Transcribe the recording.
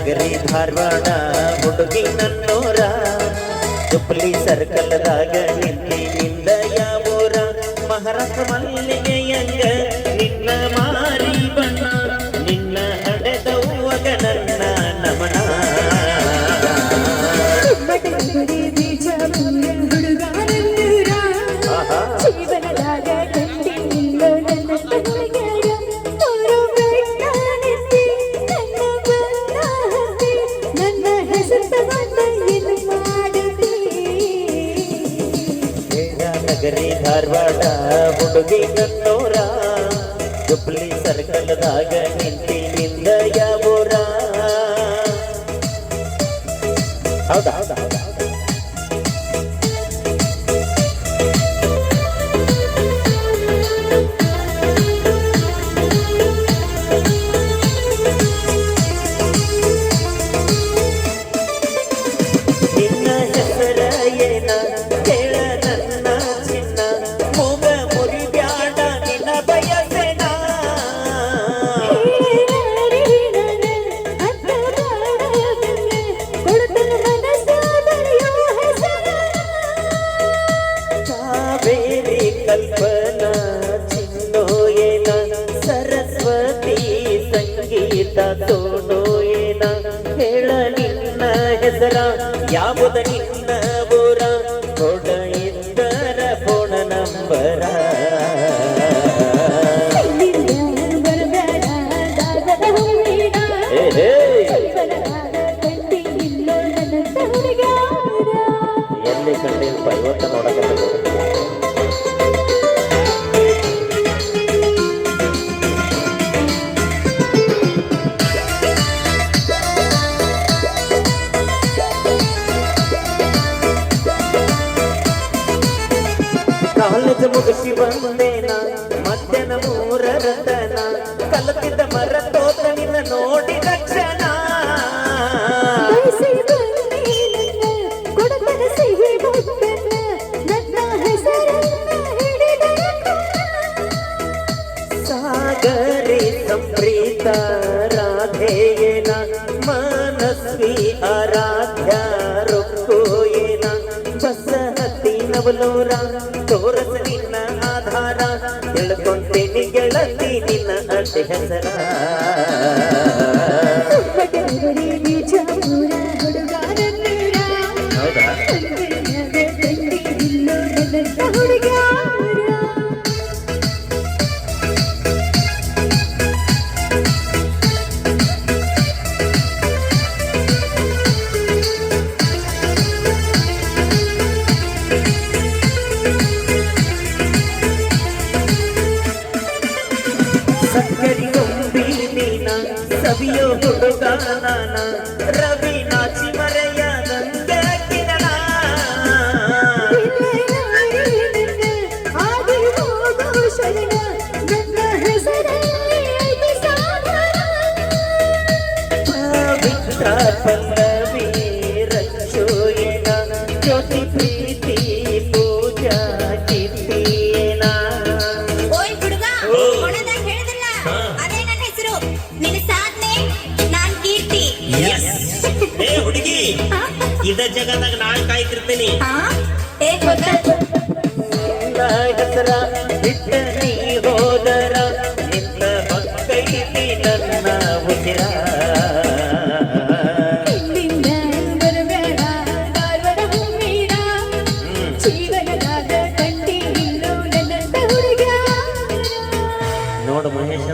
ನಗರಿ ಧಾರವಾಡ ಹುಡುಗಿ ನನ್ನೋರ ಜುಪ್ಲಿ ಸರ್ಕಲ್ದಾಗ ನಿಂದ ಯಾವೂರ ಮಹಾರಾಷ್ಟ್ರ ಮಲ್ಲಿಗೆಯಂಗ ನಿನ್ನ ಮಾರಿ ಬಣ್ಣ ನಿನ್ನ ಹಡೆದವ್ವಗ ನನ್ನ ನಮನ ನಗರಿ ಧಾರವಾಡ ಹುಡುಗಿ ನನ್ನೋರ ಜುಪ್ಲಿ ಸರ್ಕಲ್ದಾಗ ನಿಂದ ಯಾವೂರ ಹೌದಾ ಹೌದಾ ಹೌದಾ ನಿನ್ನ ಹೆಸರ ಏನ ಹೇಳ ನನ್ನ ಚಿನ್ನ ಮೂಗ ಮುರಿಬ್ಯಾಡ ನಿನ್ನ ಬಯಸೆನ ಕಾವೇರಿ ಕಲ್ಪನಾ ಚಿನ್ನೋ ಏನ ಸರಸ್ವತಿ ಸಂಗೀತ ತೋಣೋ ಏನ ಹೇಳ ನಿನ್ನ ಹೆಸರ ಯಾವುದು ನಿನ್ನ ಊರ ಕೊಡ ಇದ್ದರ ಫೋನ ನಂಬರ ಎಲ್ಲಿ ಕಂಡಿಲ್ಪ ಇವತ್ತು ನೋಡಕತ್ತ ಕಾಲೇಜ್ ಮುಗಿಸಿ ಬಂದೇನ ಮಧ್ಯಾಹ್ನ 3 ತನ ಕಲತಿದ್ದ ಮರ ತೋತ ನಿನ್ನ ನೋಡಿದ ಕ್ಷಣ ಸಾಗರಿ ಸಂಪ್ರೀತ ರಾಧೇಯನ ಮನಸ್ವಿ ಆರಾಧ್ಯ ರುಕ್ಕೋಯೇನ ಬಸ ಹತ್ತಿ ನವಲೋರ ತೋರಸ ನಿನ್ನ ಆಧಾರ ತಿಳ್ಕೊಂತೇನಿ ಗೆಳತಿ ನಿನ್ನ ಅಡ್ಡ ಹೆಸರ ಹೌದಾ ಸಕ್ಕರಿ ಗೊಂಬಿ ನೀನ ಸವಿಯೋ ಹುಡುಗ ನಾನ ರವಿ ನಾಚಿ ಮರೆಯ ನಂದ ಕಿರಣ ಪವಿತ್ರ ಪಲ್ಲವಿ ರಂಜೋಯನ ಜ್ಯೋತಿ ಪ್ರೀತಿ ಪೂಜಾ ಕೀರ್ತಿಯೇನ ಹುಡುಗಿ ಇದ ಜಗದಾಗ ನಾನ್ ಕಾಯ್ತಿರ್ತೀನಿ ಹೆಸರ ಬಿಟ್ಟ ನೀ ಹೋದರ ನಿನ್ನ ಮಕ್ಕೈತಿ ನನ್ನ ಉಸಿರ ನೋಡು ಮಹೇಶ